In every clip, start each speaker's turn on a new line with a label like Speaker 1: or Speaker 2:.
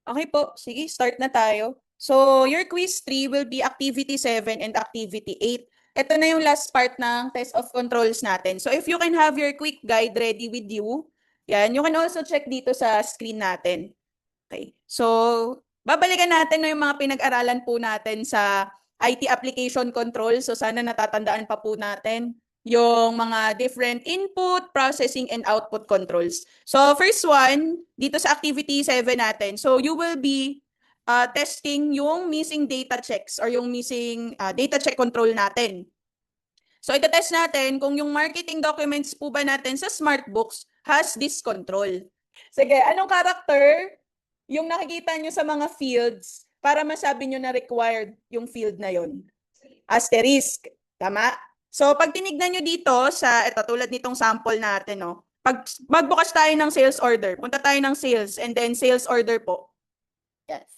Speaker 1: Okay po, sige, start na tayo. So, your quiz 3 will be activity 7 and activity 8. Ito na yung last part ng test of controls natin. So, if you can have your quick guide ready with you, yan, you can also check dito sa screen natin. Okay. So, babalikan natin no yung mga pinag-aralan po natin sa IT application control. So, sana natatandaan pa po natin yung mga different input, processing, and output controls. So, first one, dito sa activity 7 natin. So, you will be testing yung missing data checks or yung missing data check control natin. So, ito-test natin kung yung marketing documents po ba natin sa SmartBooks has this control. Sige, anong character yung nakikita nyo sa mga fields para masabi nyo na required yung field na yon? Asterisk. Tama? So, pag tinignan nyo dito sa, ito, tulad nitong sample natin, no? Pag magbukas tayo ng sales order, punta tayo ng sales and then sales order po. Yes.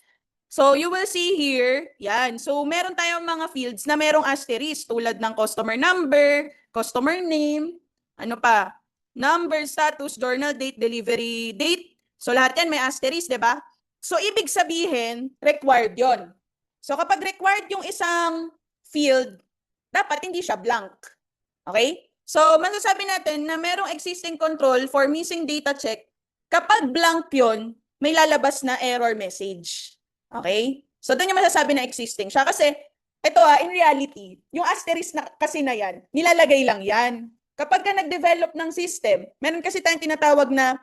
Speaker 1: So, you will see here, yan. So, meron tayong mga fields na merong asterisk tulad ng customer number, customer name, ano pa? Number, status, journal date, delivery date. So, lahat yan may asterisk, di ba? So, ibig sabihin, required yon. So, kapag required yung isang field, dapat hindi siya blank. Okay? So, masasabi natin na merong existing control for missing data check. Kapag blank yon, may lalabas na error message. Okay? So, doon yung masasabi na existing siya. Kasi, ito in reality, yung asterisk na kasi na yan, nilalagay lang yan. Kapag ka nag-develop ng system, meron kasi tayong tinatawag na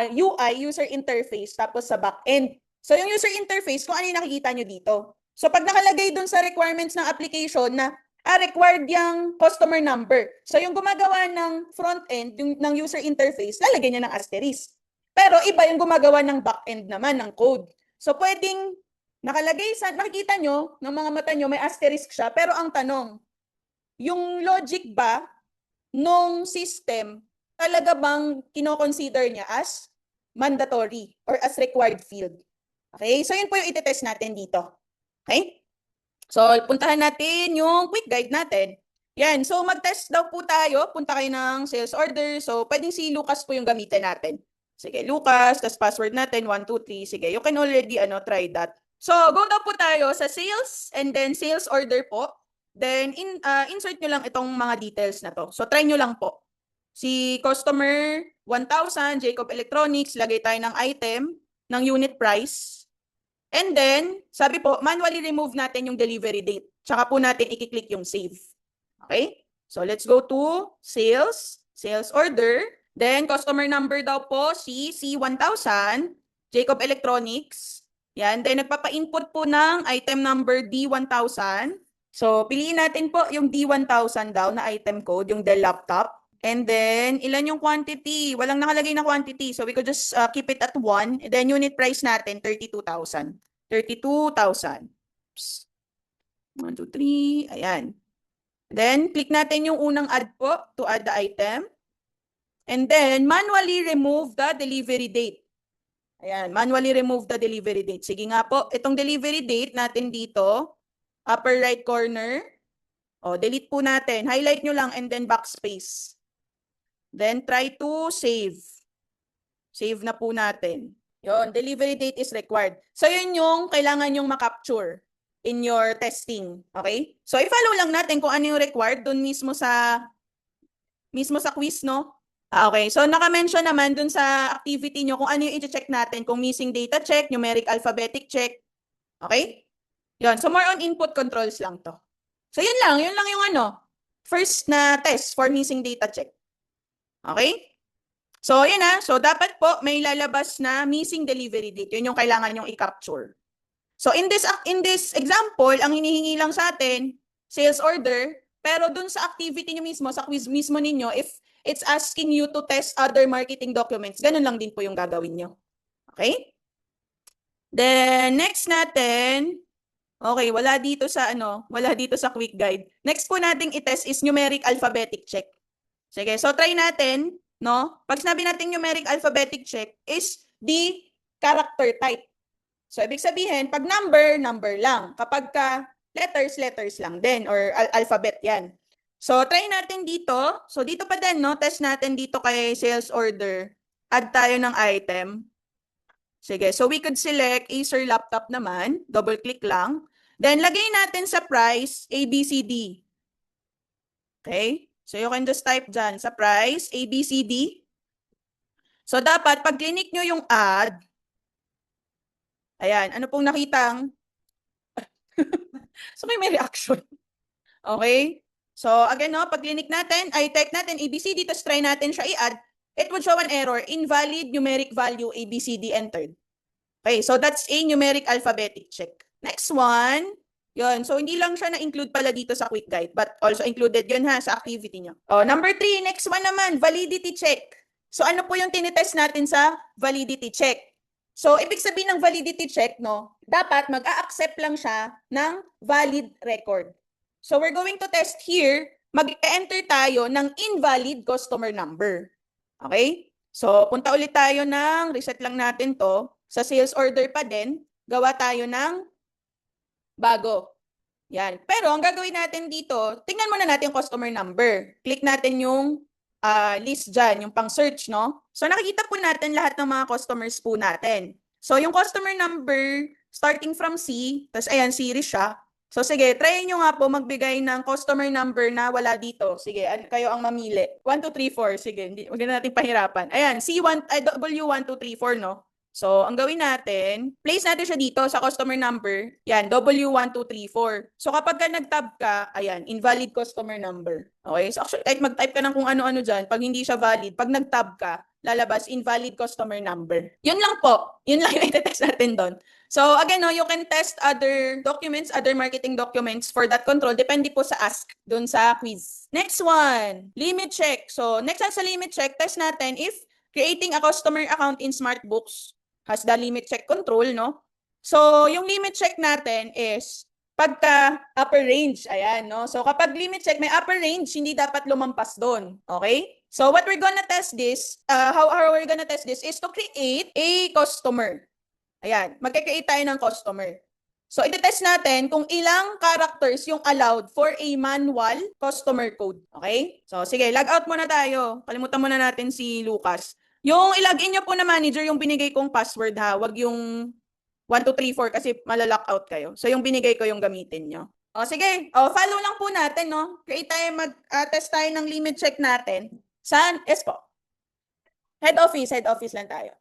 Speaker 1: UI, user interface, tapos sa back-end. So, yung user interface, kung ano yung nakikita nyo dito. So, pag nakalagay dun sa requirements ng application na required yung customer number. So, yung gumagawa ng front-end, ng user interface, lalagay niya ng asterisk. Pero iba yung gumagawa ng back-end naman, ng code. So, pwedeng nakalagay sa, nakikita nyo, ng mga mata nyo, may asterisk siya. Pero ang tanong, yung logic ba nung system, talaga bang kino-consider niya as mandatory or as required field? Okay? So, yun po yung iti-test natin dito. Okay? So, puntahan natin yung quick guide natin. Yan. So, mag-test daw po tayo. Punta kayo ng sales order. So, pwedeng si Lucas po yung gamitin natin. Sige, Lucas, tas password natin, 1, 2, 3. Sige, you can already try that. So, go daw po tayo sa sales and then sales order po. Then, insert nyo lang itong mga details na to. So, try nyo lang po. Si customer 1,000, Jacob Electronics, lagay tayo ng item, ng unit price. And then, sabi po, manually remove natin yung delivery date. Tsaka po natin i-click yung save. Okay? So, let's go to sales, sales order. Then, customer number daw po si C1000, Jacob Electronics. Yan. Then, nagpapa-input po ng item number D1000. So, piliin natin po yung D1000 daw na item code, yung Dell laptop. And then, ilan yung quantity? Walang nakalagay na quantity. So, we could just keep it at 1. And then, unit price natin, 32,000. 32,000. 1, 2, 3. Ayan. Then, click natin yung unang add po to add the item. And then, manually remove the delivery date. Ayan, manually remove the delivery date. Sige nga po, itong delivery date natin dito, upper right corner. O, delete po natin. Highlight nyo lang and then backspace. Then, try to save. Save na po natin. Yon, delivery date is required. So, yun yung kailangan yung makapture in your testing. Okay? So, i-follow lang natin kung ano yung required dun mismo sa quiz, no? Okay. So, naka-mention naman dun sa activity nyo kung ano yung i-check natin. Kung missing data check, numeric alphabetic check. Okay? Yon. So, more on input controls lang to. So, yun lang. Yun lang yung first na test for missing data check. Okay? So, yun So, dapat po may lalabas na missing delivery date. Yun yung kailangan yung i-capture. So, in this example, ang hinihingi lang sa atin, sales order, pero dun sa activity nyo mismo, sa quiz mismo ninyo, if it's asking you to test other marketing documents, ganun lang din po yung gagawin nyo. Okay? Then, next natin, okay, wala dito sa quick guide. Next po nating i-test is numeric alphabetic check. Sige, so try natin. No? Pag sinabi natin numeric alphabetic check is the character type. So, ibig sabihin, pag number, number lang. Kapag ka letters, letters lang din. Or alphabet yan. So, try natin dito. So, dito pa din, no? Test natin dito kay sales order. Add tayo ng item. Sige, so we could select Acer laptop naman. Double-click lang. Then, lagay natin sa price, ABCD. Okay? So, you can just type dyan sa price, ABCD. So, dapat, pag clinic nyo yung ad, ayan, ano pong nakitang? So, may reaction. Okay? So, again, no, pag clinic natin, ay type natin ABCD, tapos try natin siya i-add, it would show an error, invalid numeric value ABCD entered. Okay, so that's a numeric alphabetic check. Next one, yun. So, hindi lang siya na-include pala dito sa quick guide, but also included yun ha, sa activity nyo. Oh, number 3, next one naman, validity check. So, ano po yung tinitest natin sa validity check? So, ibig sabihin ng validity check, no, dapat mag-a-accept lang siya ng valid record. So, we're going to test here, mag-enter tayo ng invalid customer number. Okay? So, punta ulit tayo ng, reset lang natin to, sa sales order pa din, gawa tayo ng bago. Yan. Pero ang gagawin natin dito, tingnan muna natin yung customer number. Click natin yung list dyan, yung pang-search, no? So, nakikita po natin lahat ng mga customers po natin. So, yung customer number, starting from C, tas ayan, series siya. So, sige, try nyo nga po magbigay ng customer number na wala dito. Sige, kayo ang mamili. 1, 2, 3, 4. Sige, huwag na natin pahirapan. Ayan, W1234, no? So, ang gawin natin, place natin siya dito sa customer number. Yan, W1234. So, kapag ka nag-tab ka, ayan, invalid customer number. Okay? So, actually, kahit mag-type ka ng kung ano-ano dyan, pag hindi siya valid, pag nag-tab ka, lalabas invalid customer number. Yun lang po. Yun lang yung i-test natin doon. So, again, no, you can test other documents, other marketing documents for that control. Depende po sa ask doon sa quiz. Next one, limit check. So, next one sa limit check, test natin if creating a customer account in SmartBooks has the limit check control, no? So, yung limit check natin is pagka upper range, ayan, no? So, kapag limit check may upper range, hindi dapat lumampas doon, okay? So, what we're gonna test this, how we're gonna test this is to create a customer. Ayan, magkakreate tayo ng customer. So, iti-test natin kung ilang characters yung allowed for a manual customer code. Okay? So, sige, log out muna tayo. Kalimutan muna natin si Lucas. Yung ilagin nyo po na manager, yung binigay kong password ha, wag yung 1, 2, 3, 4 kasi malalock out kayo. So, yung binigay ko yung gamitin nyo. O, sige. O, follow lang po natin, no? Create tayo, mag-test tayo ng limit check natin. Saan? Yes po. Head office lang tayo.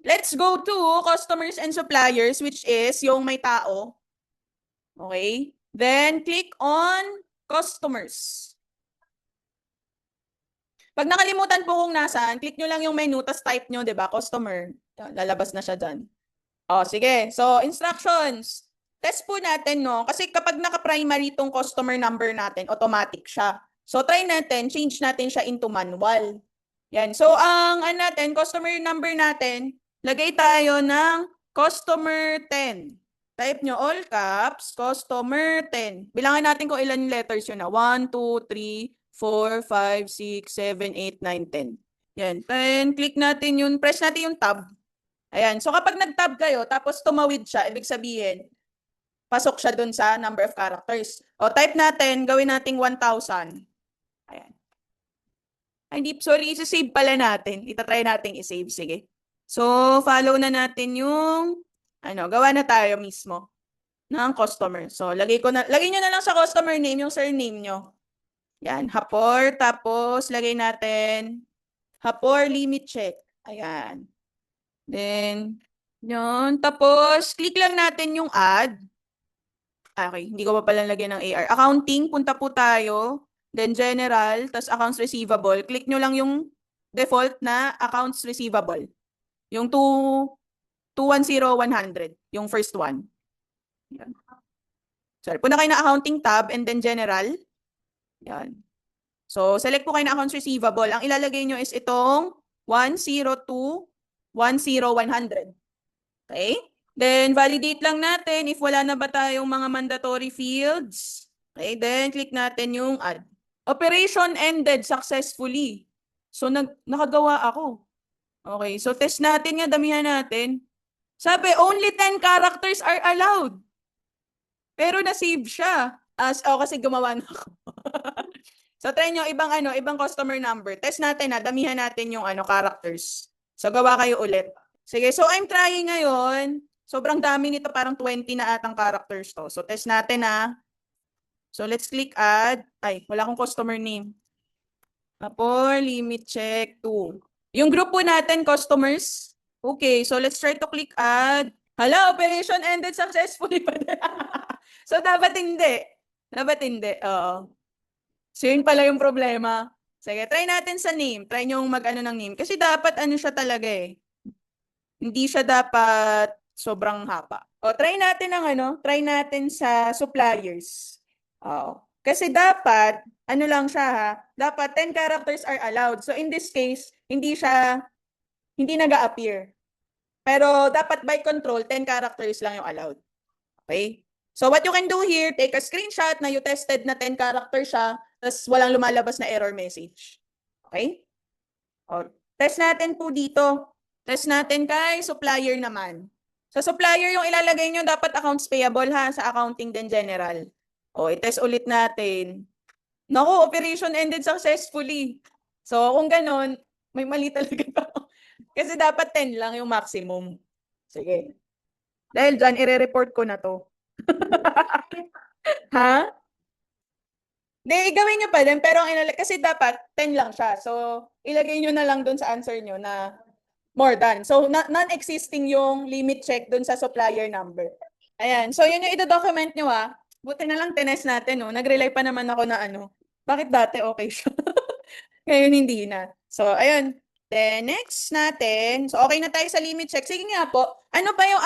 Speaker 1: Let's go to customers and suppliers, which is yung may tao. Okay? Then, click on customers. Pag nakalimutan po kung nasaan, click nyo lang yung menu, tas type nyo, di ba? Customer. Lalabas na siya dyan. O, sige. So, instructions. Test po natin, no? Kasi kapag naka-primary tong customer number natin, automatic siya. So, try natin, change natin siya into manual. Yan. So, ang natin, customer number natin, lagay tayo ng customer 10. Type nyo all caps, customer 10. Bilangan natin kung ilan letters yun na. 1, 2, 3, 4, 5, 6, 7, 8, 9, 10. Yan. Then, click natin yun, press natin yung tab. Ayan. So, kapag nag-tab kayo, tapos tumawid siya, ibig sabihin, pasok siya dun sa number of characters. O, type natin, gawin nating 1,000. Ayan. Ay, hindi, sorry, isa-save pala natin. Itatry natin i-save, sige. So, follow na natin yung, gawa na tayo mismo ng customer. So, lagay nyo na lang sa customer name yung surname nyo. Yan, Hapor, tapos lagay natin, Hapor limit check. Ayan. Then, yun. Tapos, click lang natin yung add. Okay, hindi ko pa pala lagyan ng AR. Accounting, punta po tayo. Then general, tas accounts receivable. Click nyo lang yung default na accounts receivable. Yung 210-100, yung first one. Yan. Sorry, punta kayo na accounting tab and then general. Yan. So, select po kayo na accounts receivable. Ang ilalagay nyo is itong 102-10100. Okay? Then, validate lang natin if wala na ba tayong mga mandatory fields. Okay, then click natin yung add. Operation ended successfully. So, nakagawa ako. Okay, so test natin nga, damihan natin. Sabi, only 10 characters are allowed. Pero na-save siya. Kasi gumawa na ako. So, try nyo ibang customer number. Test natin damihan natin yung characters. So, gawa kayo ulit. Sige, so I'm trying ngayon. Sobrang dami nito, parang 20 na atang characters to. So, test natin So, let's click add. Ay, wala akong customer name. For limit check 2. Yung group po natin, customers. Okay, so let's try to click add. Hala, operation ended successfully pa din. So, dapat hindi. Dapat hindi. Oo. So, yun pala yung problema. Sige, try natin sa name. Try nyo mag-ano ng name. Kasi dapat ano siya talaga eh. Hindi siya dapat sobrang haba. O, try natin ng ano, try natin sa suppliers. Oo. Kasi dapat, ano lang siya ha, dapat 10 characters are allowed. So in this case, hindi nag-a-appear. Pero dapat by control, 10 characters lang yung allowed. Okay? So what you can do here, take a screenshot na you tested na 10 characters siya, tapos walang lumalabas na error message. Okay? O, test natin po dito. Test natin kay supplier naman. Sa supplier yung ilalagay nyo dapat accounts payable ha, sa accounting din general. O, i-test ulit natin. Naku, operation ended successfully. So, kung ganun, may mali talaga. Kasi dapat 10 lang yung maximum. Sige. Dahil dyan, ire-report ko na to. Ha? Hindi, gawin nyo pa din. Pero kasi dapat 10 lang siya. So, ilagay nyo na lang dun sa answer nyo na more than. So, non-existing yung limit check dun sa supplier number. Ayan. So, yun yung ito-document nyo Buti na lang tinest natin, no? Nag-rely pa naman ako na bakit dati okay siya? Ngayon hindi na. So, ayun. Then, next natin. So, okay na tayo sa limit check. Sige nga po. Ano pa yung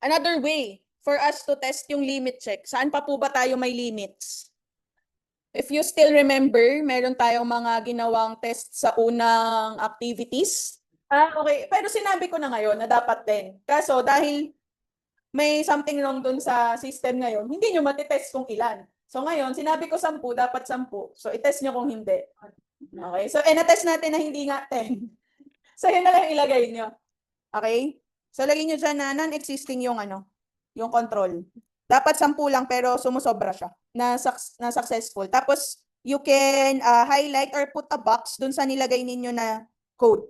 Speaker 1: another way for us to test yung limit check? Saan pa po ba tayo may limits? If you still remember, meron tayong mga ginawang test sa unang activities. Okay. Pero sinabi ko na ngayon na dapat din. Kaso dahil may something wrong dun sa system ngayon, hindi nyo matitest kung ilan. So ngayon, sinabi ko 10, dapat 10. So itest nyo kung hindi. Okay? So na-test natin na hindi nga 10. So yun na lang ilagay nyo. Okay? So lagay nyo dyan na non-existing yung yung control. Dapat 10 lang pero sumusobra siya na successful. Tapos you can highlight or put a box dun sa nilagay ninyo na code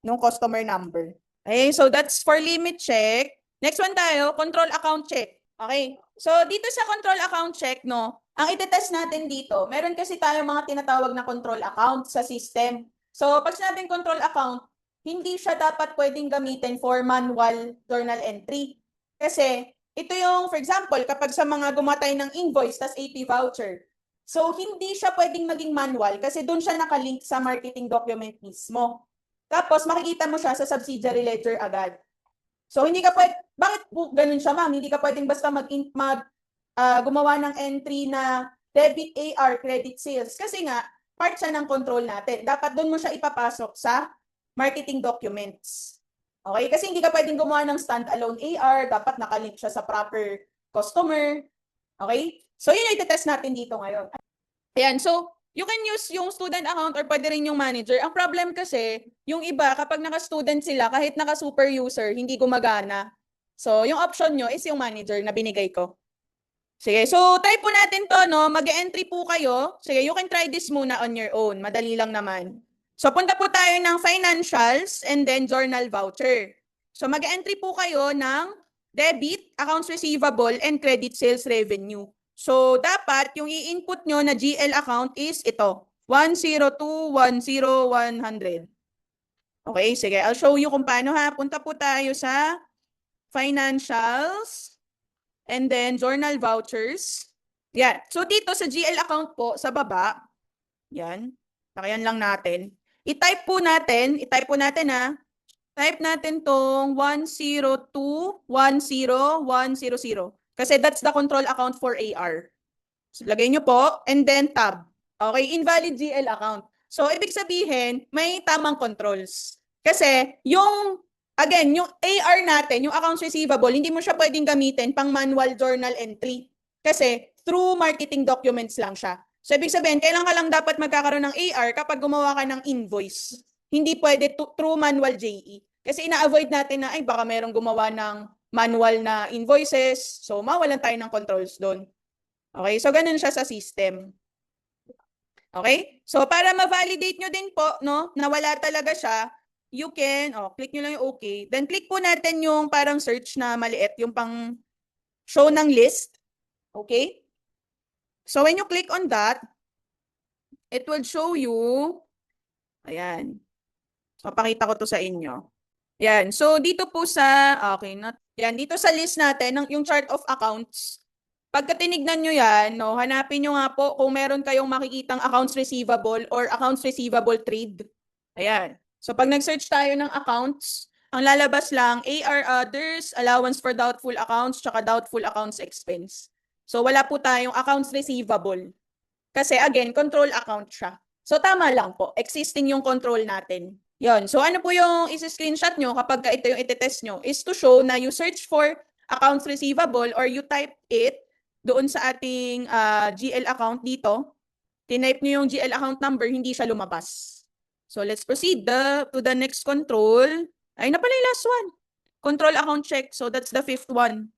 Speaker 1: ng customer number. Okay, so that's for limit check. Next one tayo, control account check. Okay, so dito sa control account check, ang itetest natin dito, meron kasi tayo mga tinatawag na control account sa system. So pag sinabing control account, hindi siya dapat pwedeng gamitin for manual journal entry. Kasi ito yung, for example, kapag sa mga gumatay ng invoice, tas AP voucher. So hindi siya pwedeng maging manual kasi doon siya nakalink sa marketing document mismo. Tapos makikita mo siya sa subsidiary ledger agad. So hindi ka pwede, bakit ganun siya ma'am? Hindi ka pwedeng basta gumawa ng entry na debit AR credit sales kasi nga part siya ng control natin. Dapat doon mo siya ipapasok sa marketing documents. Okay? Kasi hindi ka pwedeng gumawa ng standalone AR, dapat nakalink siya sa proper customer. Okay? So yun yung itetest natin dito ngayon. Ayan, so you can use yung student account or pwede rin yung manager. Ang problem kasi, yung iba, kapag naka-student sila, kahit naka-super user, hindi gumagana. So, yung option nyo is yung manager na binigay ko. Sige, so try po natin to, mag-entry po kayo. Sige, you can try this muna on your own. Madali lang naman. So, punta po tayo ng financials and then journal voucher. So, mag-entry po kayo ng debit, accounts receivable, and credit sales revenue. So, dapat yung i-input nyo na GL account is ito, 10210,100. Okay, sige. I'll show you kung paano ha. Punta po tayo sa financials and then journal vouchers. Yan. So, dito sa GL account po, sa baba, yan. Nakayan lang natin. I-type po natin ha. Type natin tong 10210,100. Kasi that's the control account for AR. So, lagay nyo po, and then tab. Okay, invalid GL account. So, ibig sabihin, may tamang controls. Kasi, again, yung AR natin, yung accounts receivable, hindi mo siya pwedeng gamitin pang manual journal entry. Kasi, through marketing documents lang siya. So, ibig sabihin, kailan ka lang dapat magkakaroon ng AR kapag gumawa ka ng invoice. Hindi pwede through manual JE. Kasi ina-avoid natin na, baka merong gumawa ng manual na invoices. So, mawalan tayo ng controls doon. Okay, so ganun siya sa system. Okay? So, para ma-validate nyo din po, no, na wala talaga siya, you can, click nyo lang yung okay. Then, click po natin yung parang search na maliit, yung pang show ng list. Okay? So, when you click on that, it will show you, ayan. Papakita ko to sa inyo. Yan. So, dito po sa, yan, dito sa list natin, yung chart of accounts, pagka tinignan nyo yan, no, hanapin nyo nga po kung meron kayong makikitang accounts receivable or accounts receivable trade. Ayan. So, pag nag-search tayo ng accounts, ang lalabas lang, AR others, allowance for doubtful accounts, tsaka doubtful accounts expense. So, wala po tayong accounts receivable. Kasi, again, control account siya. So, tama lang po. Existing yung control natin. Yon. So, ano po yung isi-screenshot nyo kapag ito yung iti-test nyo is to show na you search for accounts receivable or you type it doon sa ating GL account dito. Tinype nyo yung GL account number, hindi siya lumabas. So, let's proceed to the next control. Ay, na pala yung last one. Control account check. So, that's the 5th one.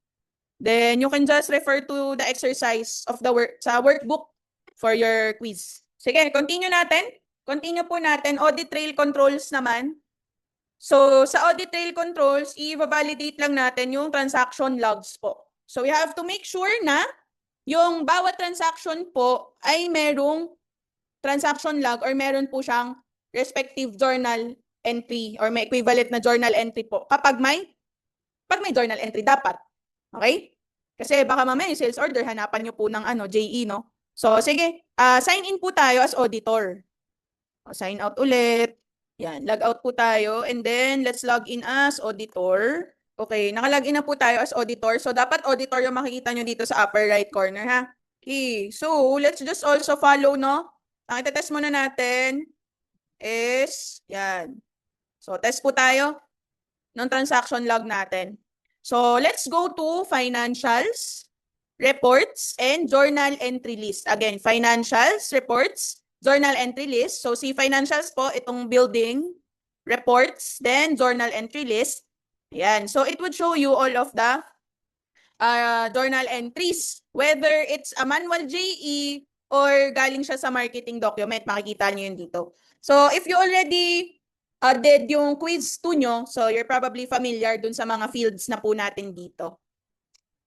Speaker 1: Then, you can just refer to the exercise of the workbook for your quiz. Sige, continue natin. Continue po natin. Audit trail controls naman. So, sa audit trail controls, i-validate lang natin yung transaction logs po. So, we have to make sure na yung bawat transaction po ay merong transaction log or meron po siyang respective journal entry or may equivalent na journal entry po kapag may journal entry dapat. Okay? Kasi baka mamaya yung sales order, hanapan nyo po ng JE, no? So, sige, sign in po tayo as auditor. Sign out ulit. Yan, log out po tayo. And then, let's log in as auditor. Okay, nakalog in na po tayo as auditor. So, dapat auditor yung makikita nyo dito sa upper right corner, ha? Okay, so, let's just also follow, no? Ang itetest muna natin is, yan. So, test po tayo ng transaction log natin. So, let's go to financials, reports, and journal entry list. Again, financials, reports, journal entry list. So, si financials po, itong building, reports, then journal entry list. Ayan. So, it would show you all of the journal entries. Whether it's a manual JE or galing siya sa marketing document, makikita niyo yun dito. So, if you already did yung quiz 2 nyo, so you're probably familiar dun sa mga fields na po natin dito.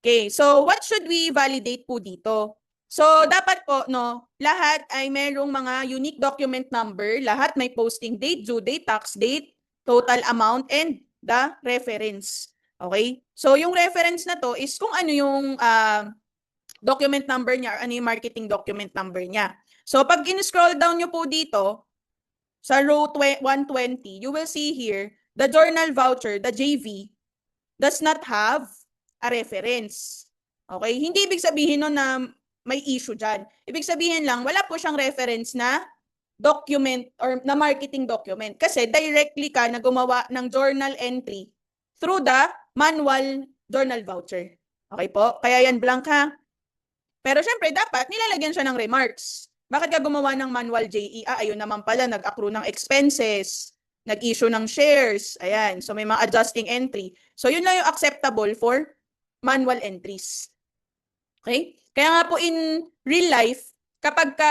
Speaker 1: Okay, so what should we validate po dito? So, dapat po, no, lahat ay merong mga unique document number, lahat may posting date, due date, tax date, total amount, and the reference. Okay? So, yung reference na to is kung ano yung document number niya or ano yung marketing document number niya. So, pag in-scroll down nyo po dito, sa row 120, you will see here, the journal voucher, the JV, does not have a reference. Okay? Hindi ibig sabihin nun na may issue dyan. Ibig sabihin lang, wala po siyang reference na document or na marketing document. Kasi directly ka na gumawa ng journal entry through the manual journal voucher. Okay po? Kaya yan blank ha. Pero syempre, dapat nilalagyan siya ng remarks. Bakit ka gumawa ng manual JE? Ayun naman pala, nag-accrue ng expenses, nag-issue ng shares, ayan. So, may mga adjusting entry. So, yun lang yung acceptable for manual entries. Okay? Kaya nga po in real life, kapag ka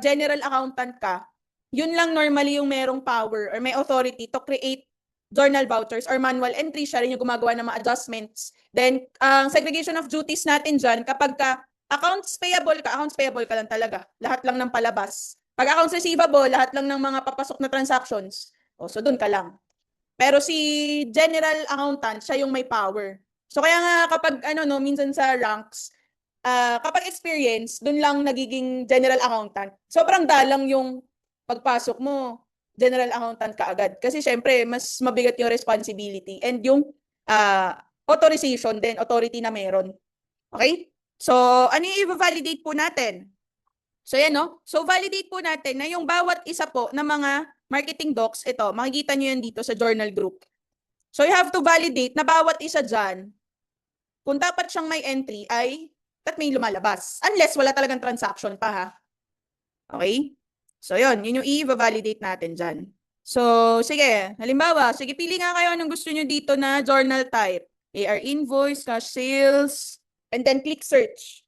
Speaker 1: general accountant ka, yun lang normally yung merong power or may authority to create journal vouchers or manual entry. Siya rin yung gumagawa ng mga adjustments. Then, ang segregation of duties natin dyan, kapag ka accounts payable ka lang talaga. Lahat lang ng palabas. Pag accounts receivable, lahat lang ng mga papasok na transactions. So dun ka lang. Pero si general accountant, siya yung may power. So kaya nga kapag minsan sa ranks, kapag experience, dun lang nagiging general accountant. Sobrang dalang yung pagpasok mo, general accountant ka agad. Kasi syempre, mas mabigat yung responsibility and yung authorization din, authority na meron. Okay? So, ano yung i-validate po natin? So, yan, no? So, validate po natin na yung bawat isa po ng mga marketing docs, ito, makikita nyo yan dito sa journal group. So, you have to validate na bawat isa dyan, kung dapat siyang may entry ay at may lumalabas. Unless wala talagang transaction pa, ha? Okay? So, yun yung i-validate natin dyan. So, sige. Halimbawa, sige, pili nga kayo anong gusto nyo dito na journal type. AR invoice, cash sales, and then click search.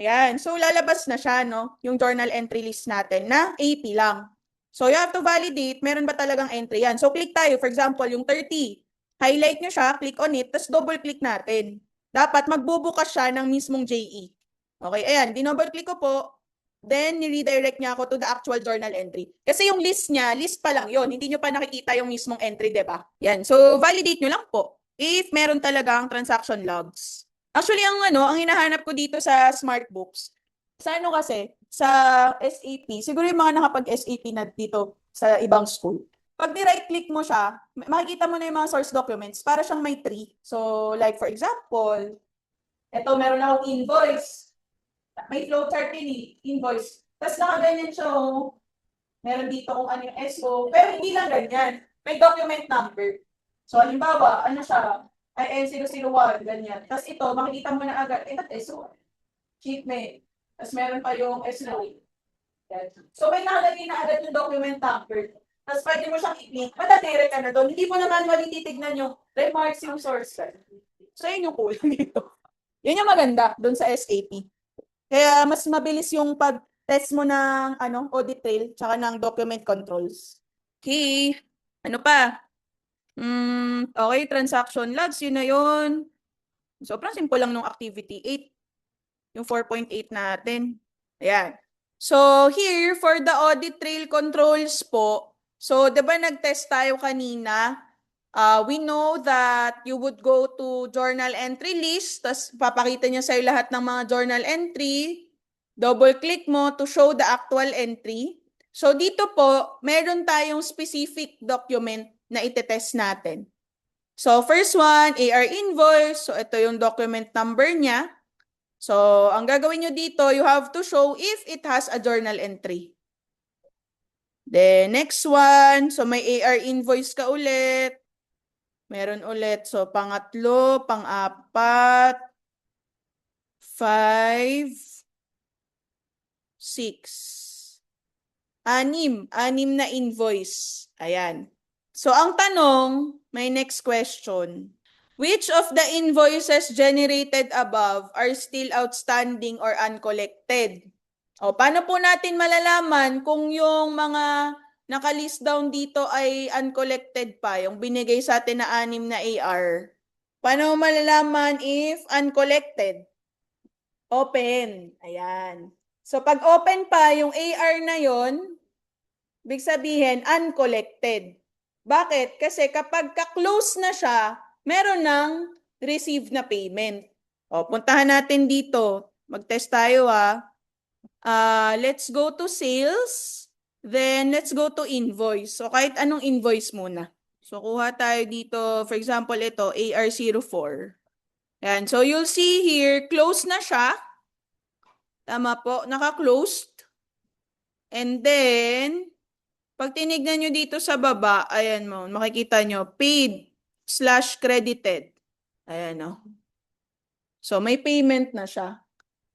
Speaker 1: Ayan. So, lalabas na siya, no? Yung journal entry list natin na AP lang. So, you have to validate, meron ba talagang entry yan? So, click tayo. For example, yung 30. Highlight nyo siya, click on it, tapos double click natin. Dapat magbubukas siya ng mismong JE. Okay, ayan. Dinouble click ko po. Then, ni-redirect niya ako to the actual journal entry. Kasi yung list niya, list pa lang yon. Hindi nyo pa nakikita yung mismong entry, diba? Yan. So, validate nyo lang po if meron talagang transaction logs. Actually, ang hinahanap ko dito sa SmartBooks, sa ano kasi, sa SAP, siguro yung mga nakapag-SAP na dito sa ibang school. Pag ni-right click mo siya, makikita mo na yung mga source documents para siyang may tree. So, like for example, ito meron akong invoice. May flowchart din eh, invoice. Tapos nakaganyan siya, oh. Meron dito kung ano yung SO. Pero hindi lang ganyan. May document number. So, halimbawa, ano siya? IN001, ganyan. Tapos ito, makikita mo na agad, ito SO. Shipment. Tapos meron pa yung SO. So, may nakalagay na agad yung document number. Tapos pwede mo siyang i-click. Matatere ka na doon. Hindi mo naman titignan yung remarks yung source code. So, yun yung kulang dito. Yun yung maganda doon sa SAP. Kaya mas mabilis yung pag-test mo ng audit trail tsaka ng document controls. Okay. Ano pa? Okay, transaction logs, yun na yun. Sobrang simple lang nung activity 8. Yung 4.8 natin. Ayan. So, here, for the audit trail controls po, so, di ba nag-test tayo kanina? We know that you would go to journal entry list, tapos papakita niya sa'yo lahat ng mga journal entry. Double-click mo to show the actual entry. So, dito po, meron tayong specific document na itetest natin. So, first one, AR invoice. So, ito yung document number niya. So, ang gagawin nyo dito, you have to show if it has a journal entry. The next one, so may AR invoice ka ulit. Meron ulit. So, pangatlo, pang-apat, 5, 6. 6 na invoice. Ayan. So, ang tanong, may next question. Which of the invoices generated above are still outstanding or uncollected? O, paano po natin malalaman kung yung mga naka-list down dito ay uncollected pa, yung binigay sa atin na 6 na AR. Paano malalaman if uncollected? Open. Ayan. So, pag open pa yung AR na yon, ibig sabihin, uncollected. Bakit? Kasi kapag ka-close na siya, meron ng receive na payment. O, puntahan natin dito. Mag-test tayo let's go to sales. Then, let's go to invoice. So, kahit anong invoice muna. So, kuha tayo dito. For example, ito, AR04. Yan. So, you'll see here, close na siya. Tama po, naka-closed. And then, pag tinignan nyo dito sa baba, ayan mo, makikita nyo, paid/credited. Ayan o. So, may payment na siya.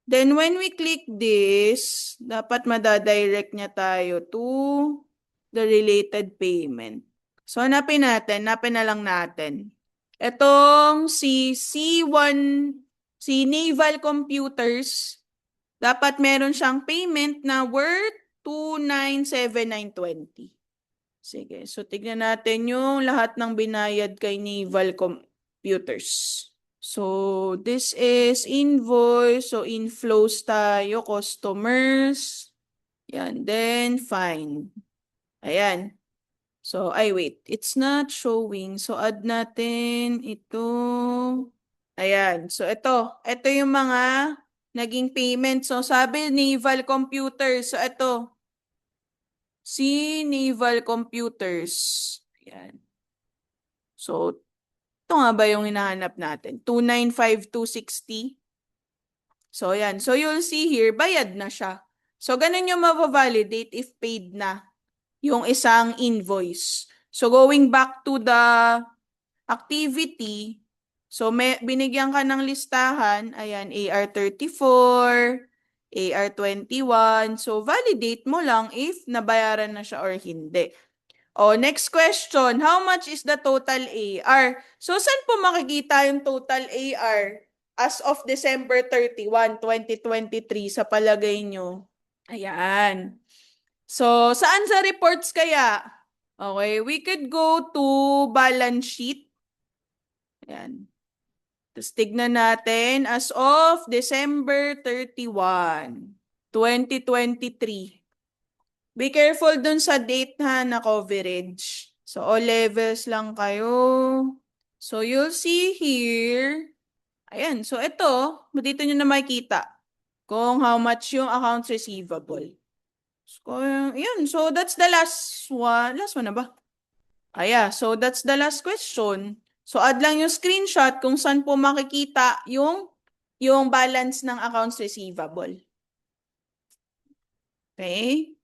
Speaker 1: Then, when we click this, dapat madadirect niya tayo to the related payment. So, hanapin na lang natin. Itong si Naval Computers, dapat meron siyang payment na worth 297,920. Sige, so tignan natin yung lahat ng binayad kay Naval Computers. So, this is invoice. So, inflows tayo, customers. Yan, then fine. Ayan. So, wait. It's not showing. So, add natin ito. Ayan. So, ito yung mga naging payment. So, sabi Naval Computers. So, ito. Si Naval Computers. Ayan. So, ito nga ba yung hinahanap natin? 295,260. So, ayan. So, you'll see here, bayad na siya. So, ganun yung mapavalidate if paid na yung isang invoice. So, going back to the activity, so, binigyan ka ng listahan. Ayan, AR34, AR21. So, validate mo lang if nabayaran na siya or hindi. Next question. How much is the total AR? So, saan po makikita yung total AR? as of December 31, 2023 sa palagay nyo? Ayan. So, saan sa reports kaya? Okay, we could go to balance sheet. Ayan. Tapos tignan natin as of December 31, 2023. Be careful dun sa date ha na coverage. So, all levels lang kayo. So, you'll see here. Ayan. So, ito, dito nyo na makikita kung how much yung accounts receivable. So, ayan. So, that's the last one. Last one na ba? So that's the last question. So, add lang yung screenshot kung saan po makikita yung balance ng accounts receivable. Okay?